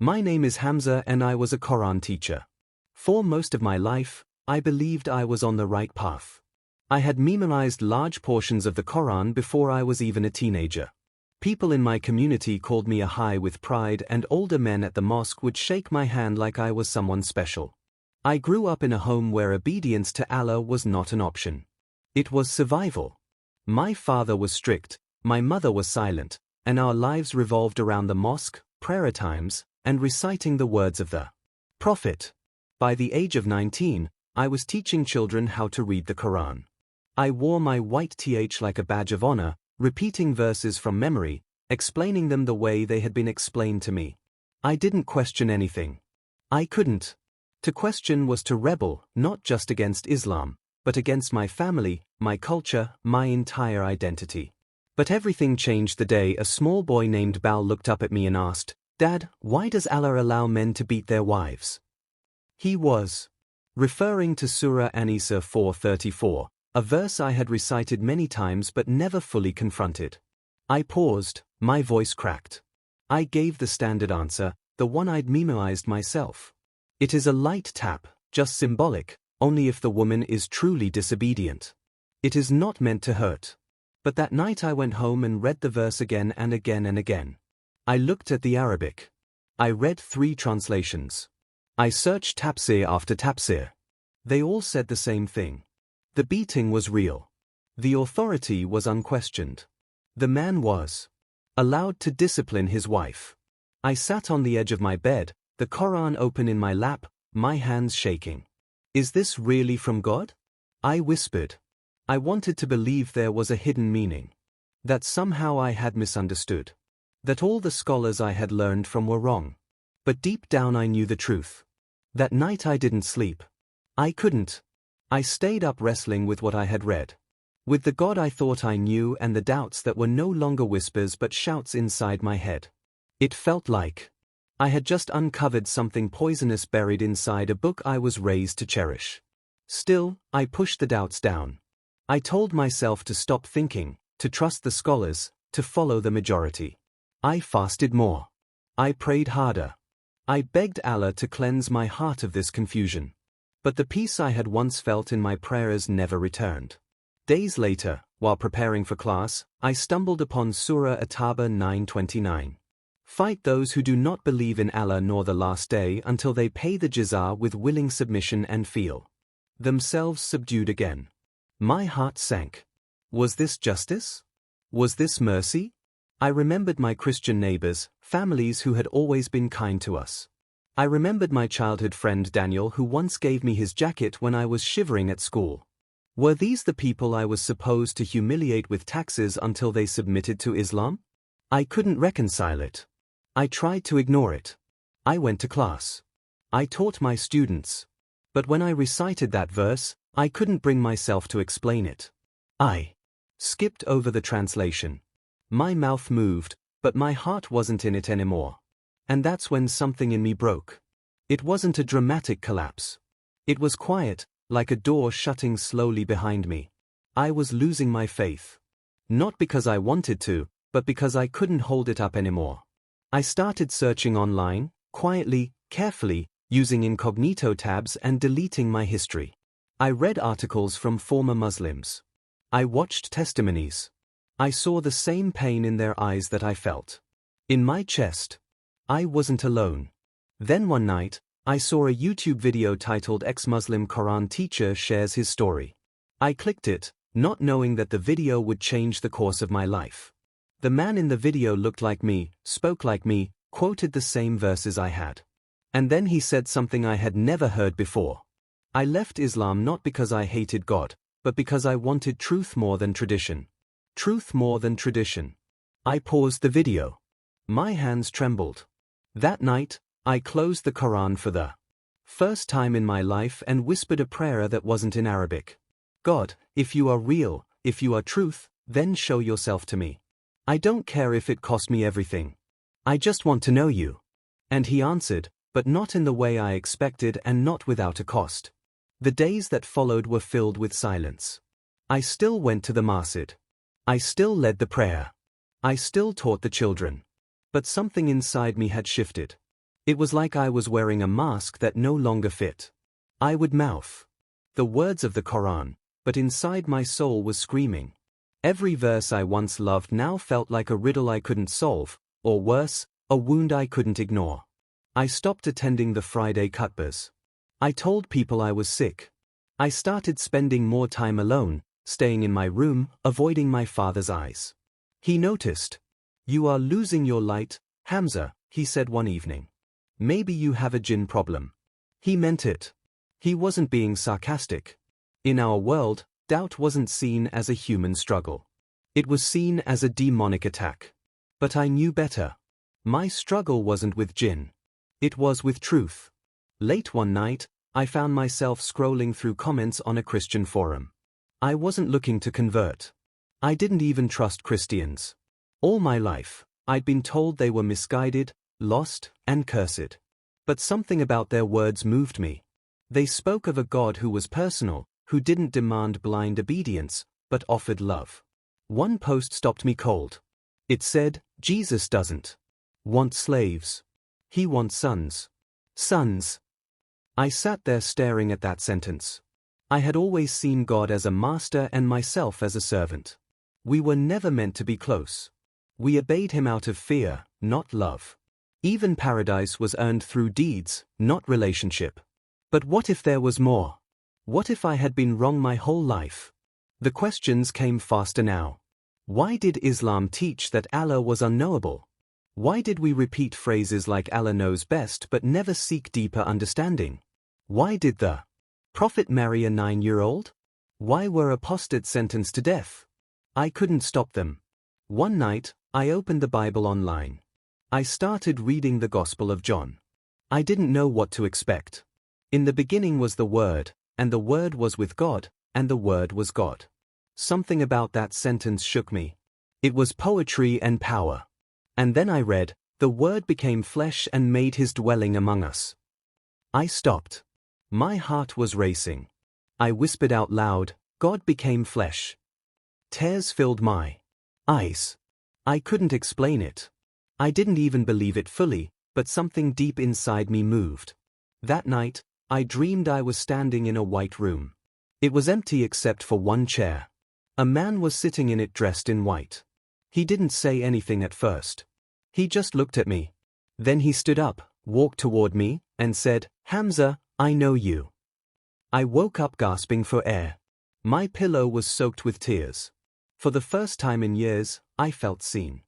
My name is Hamza and I was a Quran teacher. For most of my life, I believed I was on the right path. I had memorized large portions of the Quran before I was even a teenager. People in my community called me a high with pride, and older men at the mosque would shake my hand like I was someone special. I grew up in a home where obedience to Allah was not an option. It was survival. My father was strict, my mother was silent, and our lives revolved around the mosque, prayer times, and reciting the words of the Prophet. By the age of 19, I was teaching children how to read the Quran. I wore my white th like a badge of honor, repeating verses from memory, explaining them the way they had been explained to me. I didn't question anything. I couldn't. To question was to rebel, not just against Islam, but against my family, my culture, my entire identity. But everything changed the day a small boy named Bal looked up at me and asked, "Dad, why does Allah allow men to beat their wives?" He was referring to Surah An-Nisa 4:34, a verse I had recited many times but never fully confronted. I paused, my voice cracked. I gave the standard answer, the one I'd memorized myself. It is a light tap, just symbolic, only if the woman is truly disobedient. It is not meant to hurt. But that night I went home and read the verse again and again and again. I looked at the Arabic. I read 3 translations. I searched tafsir after tafsir. They all said the same thing. The beating was real. The authority was unquestioned. The man was allowed to discipline his wife. I sat on the edge of my bed, the Quran open in my lap, my hands shaking. Is this really from God? I whispered. I wanted to believe there was a hidden meaning. That somehow I had misunderstood. That all the scholars I had learned from were wrong. But deep down I knew the truth. That night I didn't sleep. I couldn't. I stayed up wrestling with what I had read. With the God I thought I knew and the doubts that were no longer whispers but shouts inside my head. It felt like I had just uncovered something poisonous buried inside a book I was raised to cherish. Still, I pushed the doubts down. I told myself to stop thinking, to trust the scholars, to follow the majority. I fasted more. I prayed harder. I begged Allah to cleanse my heart of this confusion. But the peace I had once felt in my prayers never returned. Days later, while preparing for class, I stumbled upon Surah At-Tawbah 9:29. Fight those who do not believe in Allah nor the last day until they pay the jizah with willing submission and feel themselves subdued again. My heart sank. Was this justice? Was this mercy? I remembered my Christian neighbors, families who had always been kind to us. I remembered my childhood friend Daniel who once gave me his jacket when I was shivering at school. Were these the people I was supposed to humiliate with taxes until they submitted to Islam? I couldn't reconcile it. I tried to ignore it. I went to class. I taught my students. But when I recited that verse, I couldn't bring myself to explain it. I skipped over the translation. My mouth moved, but my heart wasn't in it anymore. And that's when something in me broke. It wasn't a dramatic collapse. It was quiet, like a door shutting slowly behind me. I was losing my faith. Not because I wanted to, but because I couldn't hold it up anymore. I started searching online, quietly, carefully, using incognito tabs and deleting my history. I read articles from former Muslims. I watched testimonies. I saw the same pain in their eyes that I felt. In my chest. I wasn't alone. Then one night, I saw a YouTube video titled "Ex-Muslim Quran Teacher Shares His Story." I clicked it, not knowing that the video would change the course of my life. The man in the video looked like me, spoke like me, quoted the same verses I had. And then he said something I had never heard before. I left Islam not because I hated God, but because I wanted truth more than tradition. Truth more than tradition. I paused the video. My hands trembled. That night, I closed the Quran for the first time in my life and whispered a prayer that wasn't in Arabic. God, if you are real, if you are truth, then show yourself to me. I don't care if it cost me everything. I just want to know you. And he answered, but not in the way I expected and not without a cost. The days that followed were filled with silence. I still went to the masjid. I still led the prayer. I still taught the children. But something inside me had shifted. It was like I was wearing a mask that no longer fit. I would mouth the words of the Quran, but inside my soul was screaming. Every verse I once loved now felt like a riddle I couldn't solve, or worse, a wound I couldn't ignore. I stopped attending the Friday khutbahs. I told people I was sick. I started spending more time alone, staying in my room, avoiding my father's eyes. He noticed. "You are losing your light, Hamza," he said one evening. "Maybe you have a jinn problem." He meant it. He wasn't being sarcastic. In our world, doubt wasn't seen as a human struggle. It was seen as a demonic attack. But I knew better. My struggle wasn't with jinn. It was with truth. Late one night, I found myself scrolling through comments on a Christian forum. I wasn't looking to convert. I didn't even trust Christians. All my life, I'd been told they were misguided, lost, and cursed. But something about their words moved me. They spoke of a God who was personal, who didn't demand blind obedience, but offered love. One post stopped me cold. It said, "Jesus doesn't want slaves. He wants sons." Sons. I sat there staring at that sentence. I had always seen God as a master and myself as a servant. We were never meant to be close. We obeyed him out of fear, not love. Even paradise was earned through deeds, not relationship. But what if there was more? What if I had been wrong my whole life? The questions came faster now. Why did Islam teach that Allah was unknowable? Why did we repeat phrases like Allah knows best but never seek deeper understanding? Why did the Prophet marry a 9-year-old? Why were apostates sentenced to death? I couldn't stop them. One night, I opened the Bible online. I started reading the Gospel of John. I didn't know what to expect. In the beginning was the Word, and the Word was with God, and the Word was God. Something about that sentence shook me. It was poetry and power. And then I read, "The Word became flesh and made his dwelling among us." I stopped. My heart was racing. I whispered out loud, "God became flesh." Tears filled my eyes. I couldn't explain it. I didn't even believe it fully, but something deep inside me moved. That night, I dreamed I was standing in a white room. It was empty except for one chair. A man was sitting in it dressed in white. He didn't say anything at first. He just looked at me. Then he stood up, walked toward me, and said, "Hamza, I know you." I woke up gasping for air. My pillow was soaked with tears. For the first time in years, I felt seen.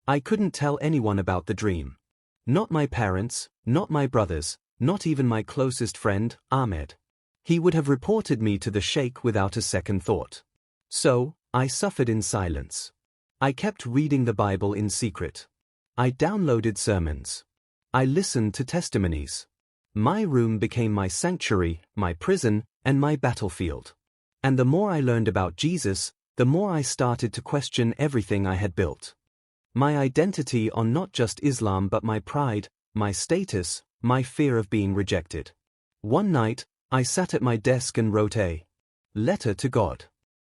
I couldn't tell anyone about the dream. Not my parents, not my brothers, not even my closest friend, Ahmed. He would have reported me to the sheikh without a second thought. So, I suffered in silence. I kept reading the Bible in secret. I downloaded sermons. I listened to testimonies. My room became my sanctuary, my prison, and my battlefield. And the more I learned about Jesus, the more I started to question everything I had built. My identity on not just Islam but my pride, my status, my fear of being rejected. One night, I sat at my desk and wrote a letter to God.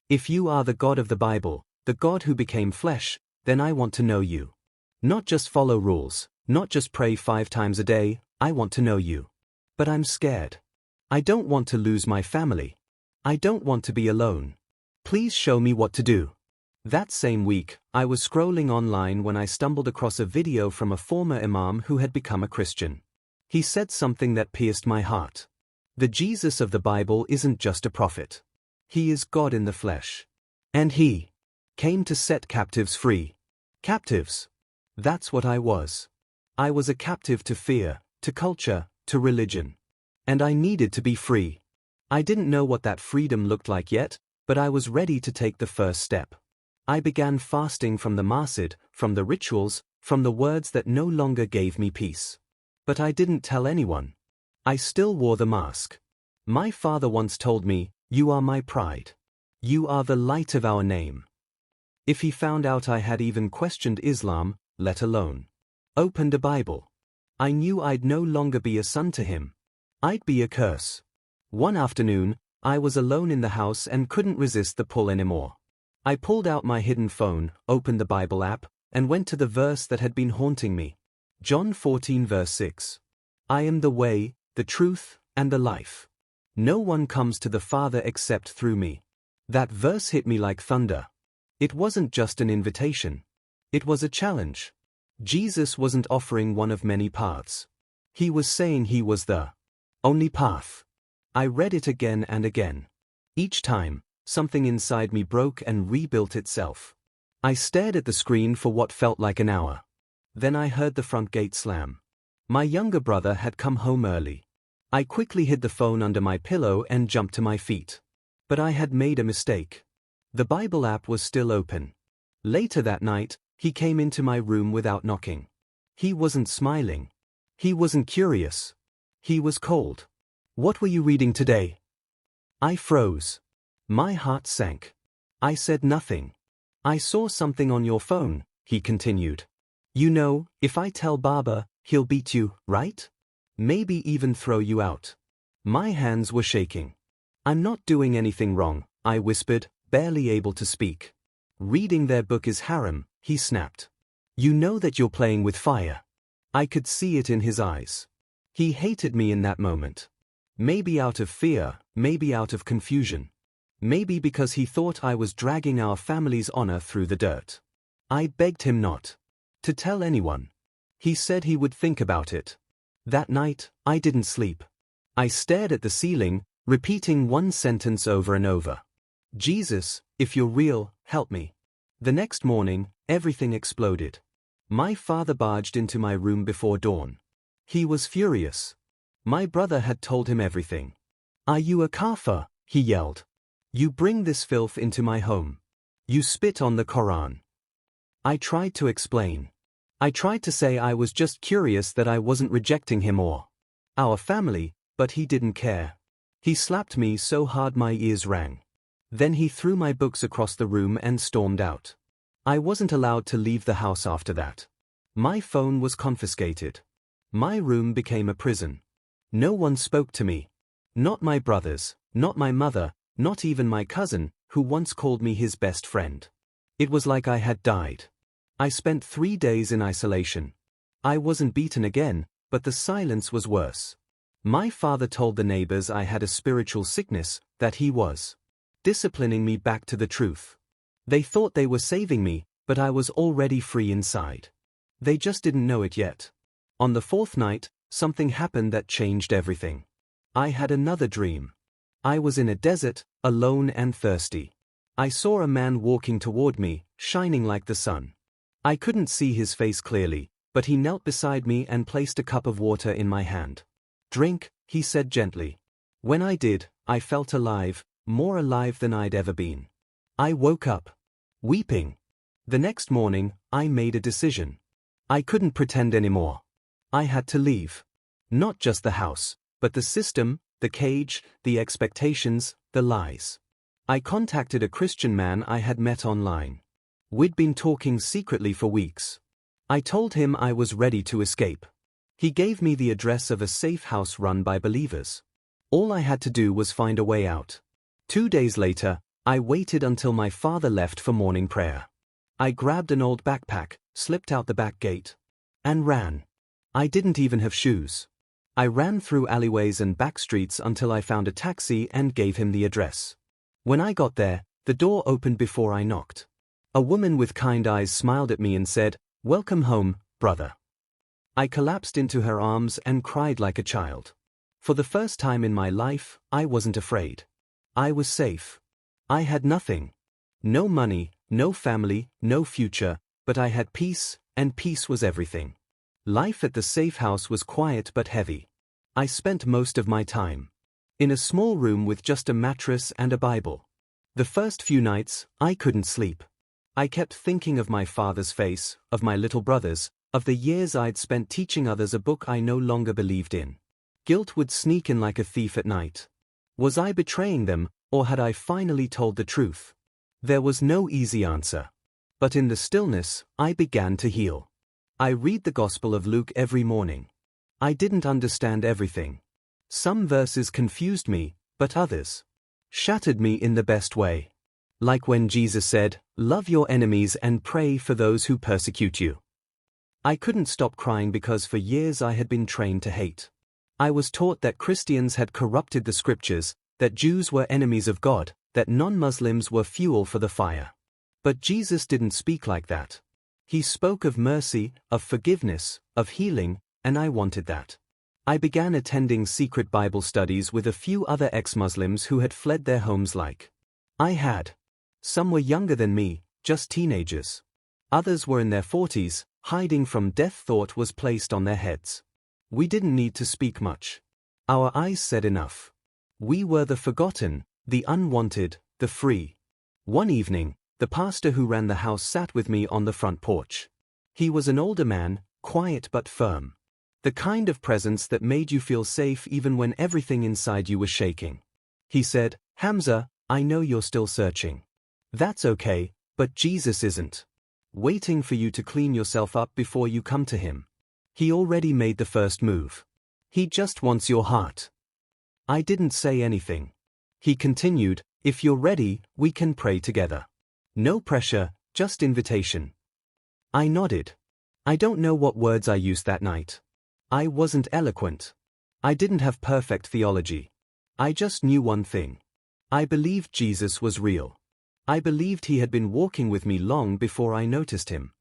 If you are the God of the Bible, the God who became flesh, then I want to know you. Not just follow rules, not just pray 5 times a day, I want to know you. But I'm scared. I don't want to lose my family. I don't want to be alone. Please show me what to do. That same week, I was scrolling online when I stumbled across a video from a former imam who had become a Christian. He said something that pierced my heart. The Jesus of the Bible isn't just a prophet. He is God in the flesh. And he came to set captives free. Captives. That's what I was. I was a captive to fear, to culture, to religion. And I needed to be free. I didn't know what that freedom looked like yet, but I was ready to take the first step. I began fasting from the masjid, from the rituals, from the words that no longer gave me peace. But I didn't tell anyone. I still wore the mask. My father once told me, "You are my pride. You are the light of our name." If he found out I had even questioned Islam, let alone opened a Bible, I knew I'd no longer be a son to him. I'd be a curse. One afternoon, I was alone in the house and couldn't resist the pull anymore. I pulled out my hidden phone, opened the Bible app, and went to the verse that had been haunting me. John 14 verse 6. I am the way, the truth, and the life. No one comes to the Father except through me. That verse hit me like thunder. It wasn't just an invitation. It was a challenge. Jesus wasn't offering one of many paths. He was saying he was the only path. I read it again and again. Each time, something inside me broke and rebuilt itself. I stared at the screen for what felt like an hour. Then I heard the front gate slam. My younger brother had come home early. I quickly hid the phone under my pillow and jumped to my feet. But I had made a mistake. The Bible app was still open. Later that night, he came into my room without knocking. He wasn't smiling. He wasn't curious. He was cold. "What were you reading today?" I froze. My heart sank. I said nothing. "I saw something on your phone," he continued. "You know, if I tell Baba, he'll beat you, right? Maybe even throw you out." My hands were shaking. "I'm not doing anything wrong," I whispered, barely able to speak. "Reading their book is haram," he snapped. "You know that you're playing with fire." I could see it in his eyes. He hated me in that moment. Maybe out of fear, maybe out of confusion. Maybe because he thought I was dragging our family's honor through the dirt. I begged him not to tell anyone. He said he would think about it. That night, I didn't sleep. I stared at the ceiling, repeating one sentence over and over. "Jesus, if you're real, help me." The next morning, everything exploded. My father barged into my room before dawn. He was furious. My brother had told him everything. "Are you a kafir?" he yelled. "You bring this filth into my home. You spit on the Quran." I tried to explain. I tried to say I was just curious that I wasn't rejecting him or our family, but he didn't care. He slapped me so hard my ears rang. Then he threw my books across the room and stormed out. I wasn't allowed to leave the house after that. My phone was confiscated. My room became a prison. No one spoke to me. Not my brothers, not my mother, not even my cousin, who once called me his best friend. It was like I had died. I spent 3 days in isolation. I wasn't beaten again, but the silence was worse. My father told the neighbors I had a spiritual sickness, that he was disciplining me back to the truth. They thought they were saving me, but I was already free inside. They just didn't know it yet. On the 4th night, something happened that changed everything. I had another dream. I was in a desert, alone and thirsty. I saw a man walking toward me, shining like the sun. I couldn't see his face clearly, but he knelt beside me and placed a cup of water in my hand. "Drink," he said gently. When I did, I felt alive, more alive than I'd ever been. I woke up, weeping. The next morning, I made a decision. I couldn't pretend anymore. I had to leave. Not just the house, but the system, the cage, the expectations, the lies. I contacted a Christian man I had met online. We'd been talking secretly for weeks. I told him I was ready to escape. He gave me the address of a safe house run by believers. All I had to do was find a way out. 2 days later, I waited until my father left for morning prayer. I grabbed an old backpack, slipped out the back gate, and ran. I didn't even have shoes. I ran through alleyways and back streets until I found a taxi and gave him the address. When I got there, the door opened before I knocked. A woman with kind eyes smiled at me and said, "Welcome home, brother." I collapsed into her arms and cried like a child. For the first time in my life, I wasn't afraid. I was safe. I had nothing. No money, no family, no future, but I had peace, and peace was everything. Life at the safe house was quiet but heavy. I spent most of my time in a small room with just a mattress and a Bible. The first few nights, I couldn't sleep. I kept thinking of my father's face, of my little brothers, of the years I'd spent teaching others a book I no longer believed in. Guilt would sneak in like a thief at night. Was I betraying them, or had I finally told the truth? There was no easy answer. But in the stillness, I began to heal. I read the Gospel of Luke every morning. I didn't understand everything. Some verses confused me, but others shattered me in the best way. Like when Jesus said, "Love your enemies and pray for those who persecute you." I couldn't stop crying because for years I had been trained to hate. I was taught that Christians had corrupted the scriptures, that Jews were enemies of God, that non-Muslims were fuel for the fire. But Jesus didn't speak like that. He spoke of mercy, of forgiveness, of healing, and I wanted that. I began attending secret Bible studies with a few other ex-Muslims who had fled their homes like I had. Some were younger than me, just teenagers. Others were in their 40s, hiding from death thought was placed on their heads. We didn't need to speak much. Our eyes said enough. We were the forgotten, the unwanted, the free. One evening, the pastor who ran the house sat with me on the front porch. He was an older man, quiet but firm. The kind of presence that made you feel safe even when everything inside you was shaking. He said, "Hamza, I know you're still searching. That's okay, but Jesus isn't waiting for you to clean yourself up before you come to him. He already made the first move. He just wants your heart." I didn't say anything. He continued, "If you're ready, we can pray together. No pressure, just invitation." I nodded. I don't know what words I used that night. I wasn't eloquent. I didn't have perfect theology. I just knew one thing. I believed Jesus was real. I believed he had been walking with me long before I noticed him.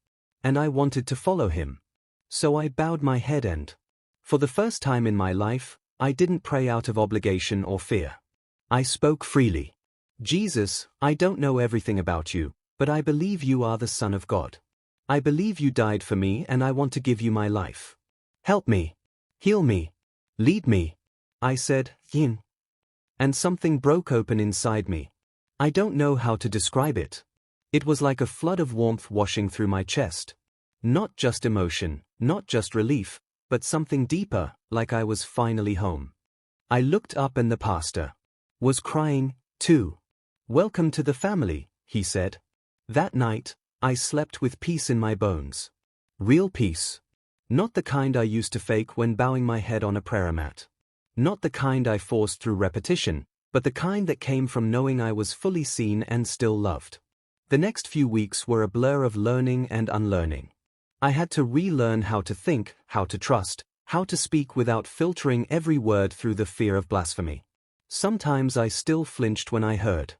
And I wanted to follow him. So I bowed my head and, for the first time in my life, I didn't pray out of obligation or fear. I spoke freely. "Jesus, I don't know everything about you, but I believe you are the Son of God. I believe you died for me and I want to give you my life. Help me. Heal me. Lead me." I said, "Yin." And something broke open inside me. I don't know how to describe it. It was like a flood of warmth washing through my chest. Not just emotion, not just relief, but something deeper, like I was finally home. I looked up and the pastor was crying, too. "Welcome to the family," he said. That night, I slept with peace in my bones. Real peace. Not the kind I used to fake when bowing my head on a prayer mat. Not the kind I forced through repetition, but the kind that came from knowing I was fully seen and still loved. The next few weeks were a blur of learning and unlearning. I had to relearn how to think, how to trust, how to speak without filtering every word through the fear of blasphemy. Sometimes I still flinched when I heard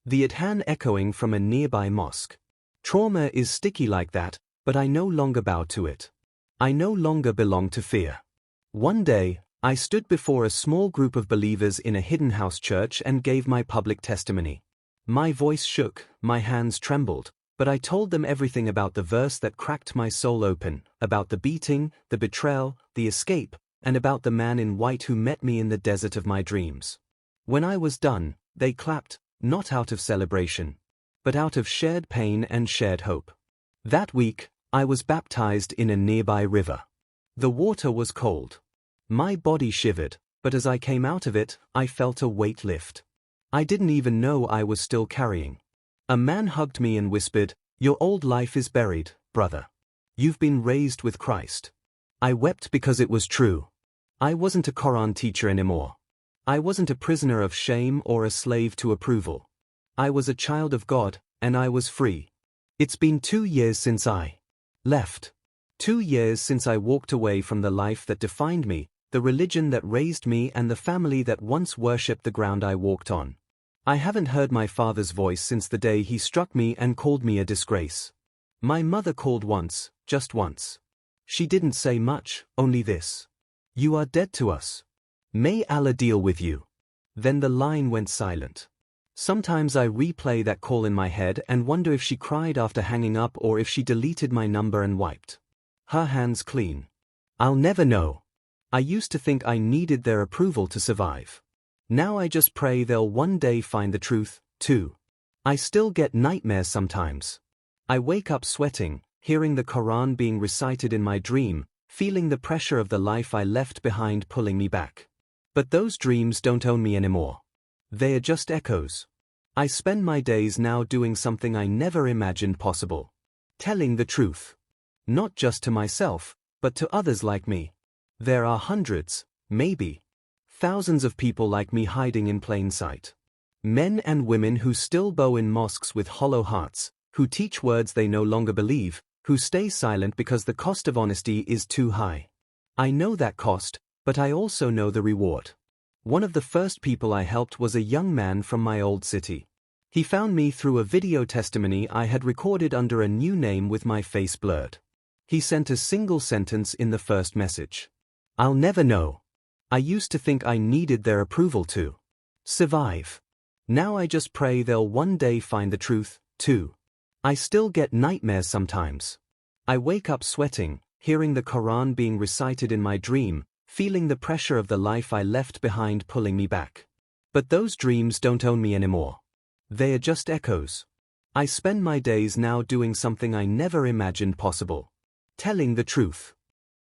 the adhan echoing from a nearby mosque. Trauma is sticky like that, but I no longer bowed to it. I no longer belonged to fear. One day, I stood before a small group of believers in a hidden house church and gave my public testimony. My voice shook, my hands trembled, but I told them everything about the verse that cracked my soul open, about the beating, the betrayal, the escape, and about the man in white who met me in the desert of my dreams. When I was done, they clapped, not out of celebration, but out of shared pain and shared hope. That week, I was baptized in a nearby river. The water was cold. My body shivered, but as I came out of it, I felt a weight lift. I didn't even know I was still carrying. A man hugged me and whispered, "Your old life is buried, brother. You've been raised with Christ." I wept because it was true. I wasn't a Quran teacher anymore. I wasn't a prisoner of shame or a slave to approval. I was a child of God, and I was free. It's been 2 years since I left. 2 years since I walked away from the life that defined me, the religion that raised me and the family that once worshipped the ground I walked on. I haven't heard my father's voice since the day he struck me and called me a disgrace. My mother called once, just once. She didn't say much, only this: "You are dead to us. May Allah deal with you." Then the line went silent. Sometimes I replay that call in my head and wonder if she cried after hanging up or if she deleted my number and wiped her hands clean. I'll never know. I used to think I needed their approval to survive. Now I just pray they'll one day find the truth, too. I still get nightmares sometimes. I wake up sweating, hearing the Quran being recited in my dream, feeling the pressure of the life I left behind pulling me back. But those dreams don't own me anymore. They are just echoes. I spend my days now doing something I never imagined possible. Telling the truth. Not just to myself, but to others like me. There are hundreds, maybe thousands of people like me hiding in plain sight. Men and women who still bow in mosques with hollow hearts, who teach words they no longer believe, who stay silent because the cost of honesty is too high. I know that cost, But I also know the reward. One of the first people I helped was a young man from my old city. He found me through a video testimony I had recorded under a new name with my face blurred. He sent a single sentence in the first message. "I'll never know. I used to think I needed their approval to survive. Now I just pray they'll one day find the truth, too. I still get nightmares sometimes. I wake up sweating, hearing the Quran being recited in my dream, feeling the pressure of the life I left behind pulling me back. But those dreams don't own me anymore. They are just echoes. I spend my days now doing something I never imagined possible. Telling the truth.